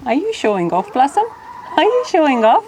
Are you showing off, Blossom? Are you showing off?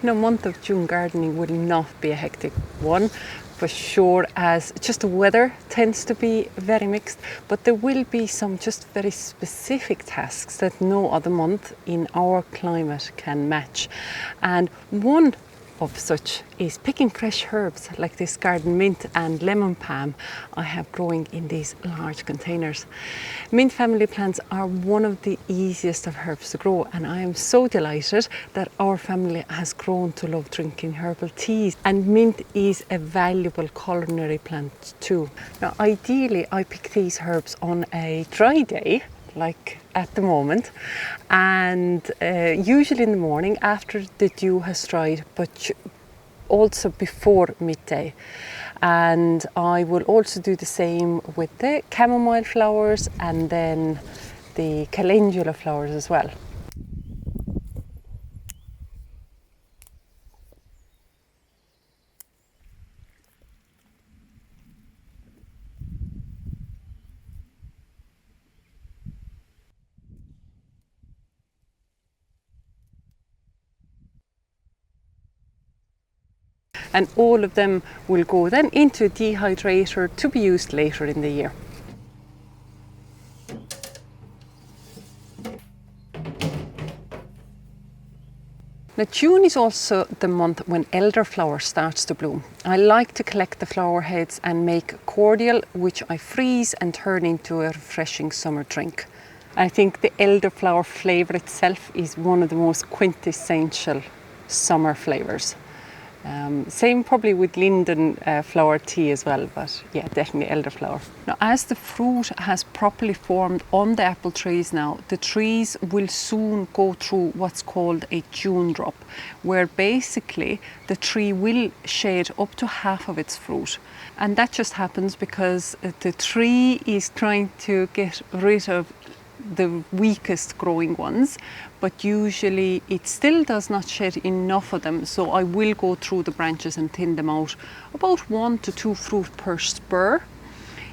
The month of June gardening will not be a hectic one for sure, as just the weather tends to be very mixed, but there will be some just very specific tasks that no other month in our climate can match. And one of such is picking fresh herbs like this garden mint and lemon palm I have growing in these large containers. Mint family plants are one of the easiest of herbs to grow, and I am so delighted that our family has grown to love drinking herbal teas, and mint is a valuable culinary plant too. Now ideally I pick these herbs on a dry day like at the moment, and usually in the morning after the dew has dried, but also before midday. And I will also do the same with the chamomile flowers and then the calendula flowers as well. And all of them will go then into a dehydrator to be used later in the year. Now June is also the month when elderflower starts to bloom. I like to collect the flower heads and make cordial, which I freeze and turn into a refreshing summer drink. I think the elderflower flavour itself is one of the most quintessential summer flavours. Same probably with linden flower tea as well, but yeah, definitely elderflower. Now as the fruit has properly formed on the apple trees now, the trees will soon go through what's called a June drop, where basically the tree will shed up to half of its fruit. And that just happens because the tree is trying to get rid of the weakest growing ones, but usually it still does not shed enough of them, so I will go through the branches and thin them out, about 1 to 2 fruit per spur.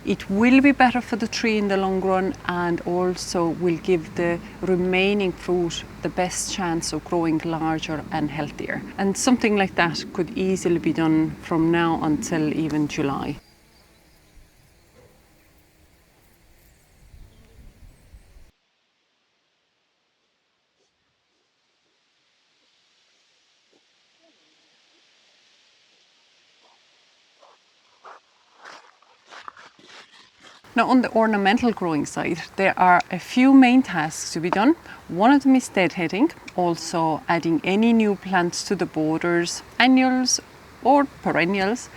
It will be better for the tree in the long run, and also will give the remaining fruit the best chance of growing larger and healthier. And something like that could easily be done from now until even July. Now on the ornamental growing side, there are a few main tasks to be done. One of them is deadheading, also adding any new plants to the borders, annuals or perennials.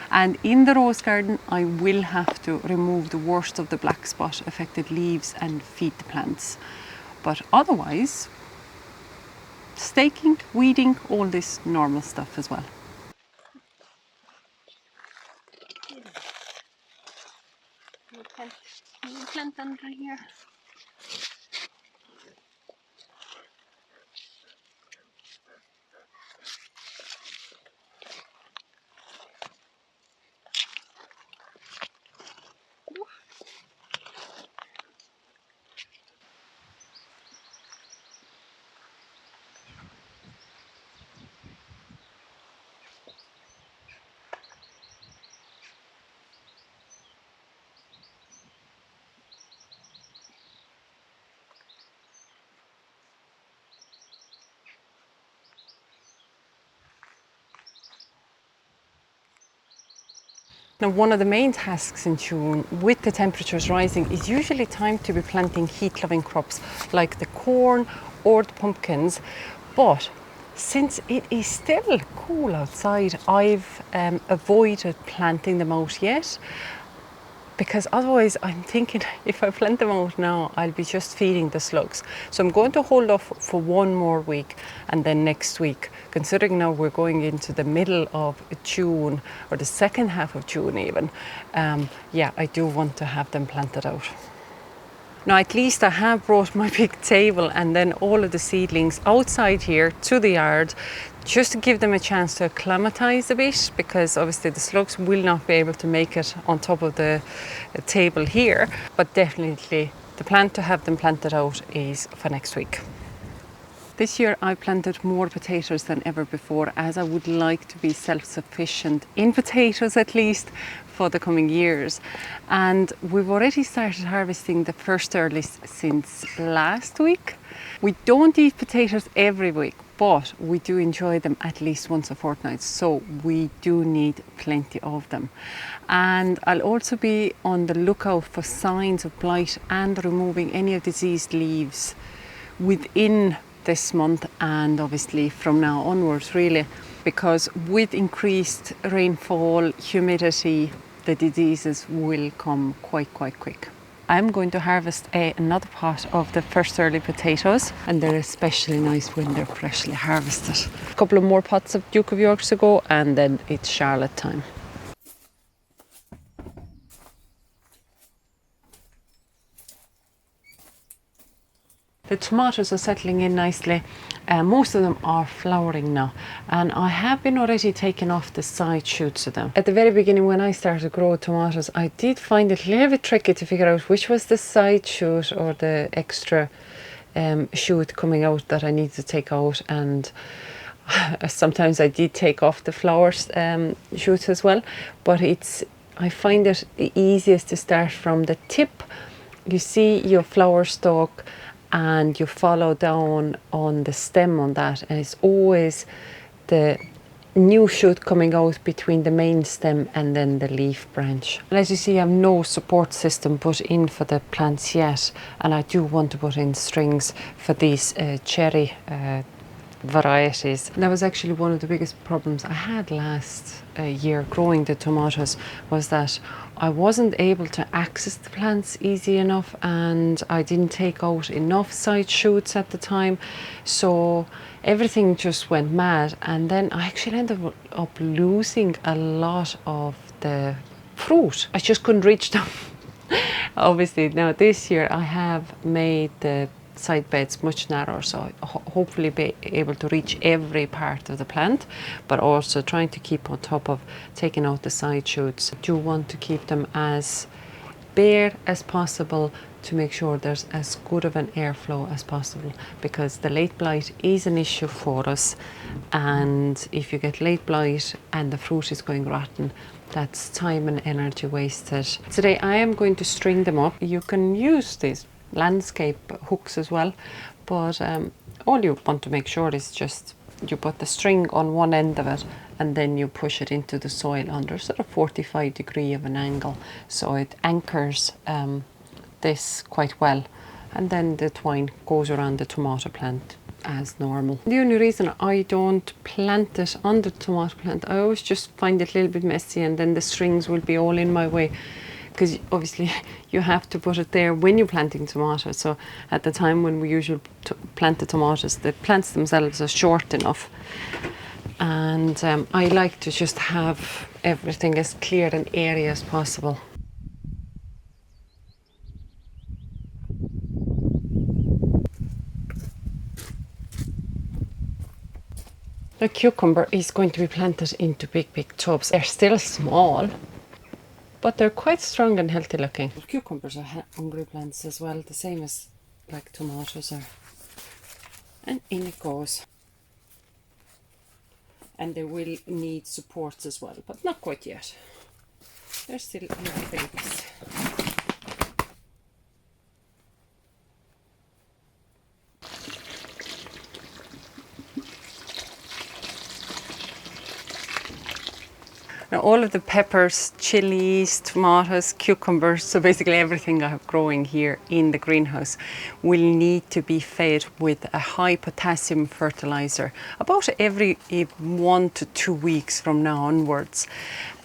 And in the rose garden, I will have to remove the worst of the black spot affected leaves and feed the plants. But otherwise, staking, weeding, all this normal stuff as well. Plant under here. Now, one of the main tasks in June, with the temperatures rising, is usually time to be planting heat-loving crops like the corn or the pumpkins. But since it is still cool outside, I've avoided planting them out yet, because otherwise I'm thinking if I plant them out now, I'll be just feeding the slugs. So I'm going to hold off for 1 more week, and then next week, considering now we're going into the middle of June or the second half of June even, yeah, I do want to have them planted out. Now at least I have brought my big table and then all of the seedlings outside here to the yard, just to give them a chance to acclimatise a bit, because obviously the slugs will not be able to make it on top of the table here, but definitely the plan to have them planted out is for next week. This year I planted more potatoes than ever before, as I would like to be self-sufficient in potatoes at least for the coming years. And we've already started harvesting the first earlies since last week. We don't eat potatoes every week, but we do enjoy them at least once a fortnight, so we do need plenty of them. And I'll also be on the lookout for signs of blight and removing any of diseased leaves within this month, and obviously from now onwards really, because with increased rainfall, humidity, the diseases will come quite quick. I'm going to harvest another pot of the first early potatoes, and they're especially nice when they're freshly harvested. A couple of more pots of Duke of York to go, and then it's Charlotte time. The tomatoes are settling in nicely. Most of them are flowering now, and I have been already taking off the side shoots of them. At the very beginning when I started growing tomatoes, I did find it a little bit tricky to figure out which was the side shoot or the extra shoot coming out that I need to take out, and sometimes I did take off the flowers shoots as well, but I find it the easiest to start from the tip. You see your flower stalk and you follow down on the stem on that, and it's always the new shoot coming out between the main stem and then the leaf branch. And as you see, I have no support system put in for the plants yet, and I do want to put in strings for these cherry varieties. And that was actually one of the biggest problems I had last year growing the tomatoes, was that I wasn't able to access the plants easy enough, and I didn't take out enough side shoots at the time, so everything just went mad, and then I actually ended up losing a lot of the fruit. I just couldn't reach them. Obviously now this year I have made the side beds much narrower, so hopefully be able to reach every part of the plant, but also trying to keep on top of taking out the side shoots. I do want to keep them as bare as possible to make sure there's as good of an airflow as possible, because the late blight is an issue for us, and if you get late blight and the fruit is going rotten, that's time and energy wasted. Today I am going to string them up. You can use these landscape hooks as well, but all you want to make sure is just you put the string on one end of it and then you push it into the soil under sort of 45 degree of an angle, so it anchors this quite well, and then the twine goes around the tomato plant as normal. The only reason I don't plant it on the tomato plant, I always just find it a little bit messy, and then the strings will be all in my way, because obviously you have to put it there when you're planting tomatoes. So at the time when we usually plant the tomatoes, the plants themselves are short enough, and I like to just have everything as clear and airy as possible. The cucumber is going to be planted into big tubs. They're still small, but they're quite strong and healthy looking. Cucumbers are hungry plants as well, the same as like tomatoes are. And in it goes. And they will need supports as well, but not quite yet. They're still little babies. Now all of the peppers, chilies, tomatoes, cucumbers, so basically everything I have growing here in the greenhouse will need to be fed with a high potassium fertilizer about every 1 to 2 weeks from now onwards.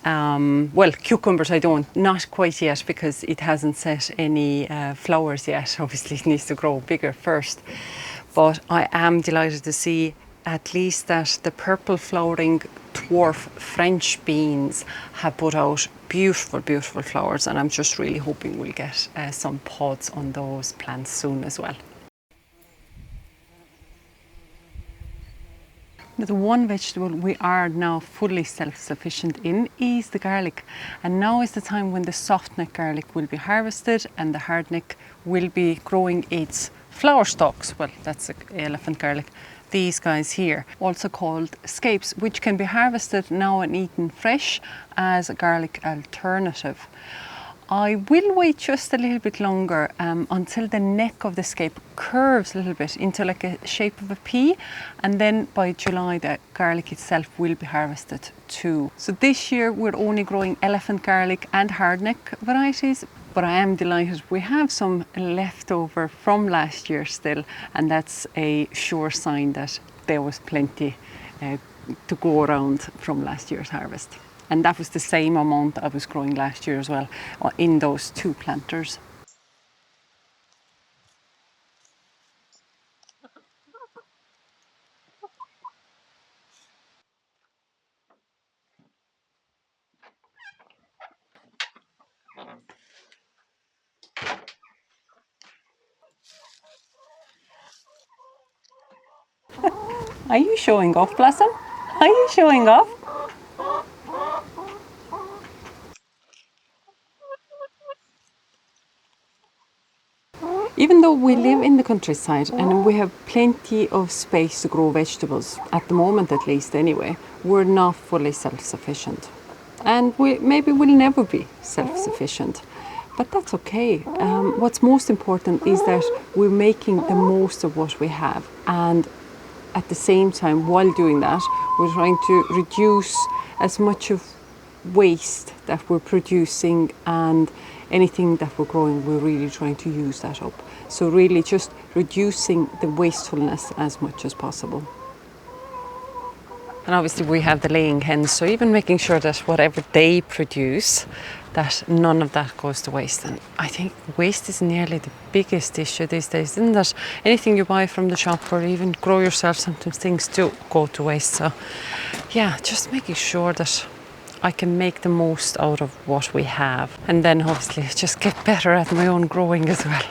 Well, cucumbers I don't, not quite yet, because it hasn't set any flowers yet. Obviously it needs to grow bigger first. But I am delighted to see at least that the purple flowering dwarf French beans have put out beautiful, beautiful flowers, and I'm just really hoping we'll get some pods on those plants soon as well. The one vegetable we are now fully self-sufficient in is the garlic, and now is the time when the soft neck garlic will be harvested and the hard neck will be growing its flower stalks. Well, that's elephant garlic. These guys here, also called scapes, which can be harvested now and eaten fresh as a garlic alternative. I will wait just a little bit longer until the neck of the scape curves a little bit into like a shape of a pea, and then by July the garlic itself will be harvested too. So this year we're only growing elephant garlic and hardneck varieties, but I am delighted we have some left over from last year still, and that's a sure sign that there was plenty to go around from last year's harvest. And that was the same amount I was growing last year as well in those 2 planters. Are you showing off, Blossom? Are you showing off? Even though we live in the countryside and we have plenty of space to grow vegetables, at the moment at least anyway, we're not fully self-sufficient. And maybe we'll never be self-sufficient. But that's okay. What's most important is that we're making the most of what we have, and at the same time, while doing that, we're trying to reduce as much of waste that we're producing, and anything that we're growing, we're really trying to use that up. So really just reducing the wastefulness as much as possible. And obviously we have the laying hens, so even making sure that whatever they produce, that none of that goes to waste. And I think waste is nearly the biggest issue these days, isn't that? Anything you buy from the shop or even grow yourself, sometimes things do go to waste. So yeah, just making sure that I can make the most out of what we have, and then obviously just get better at my own growing as well.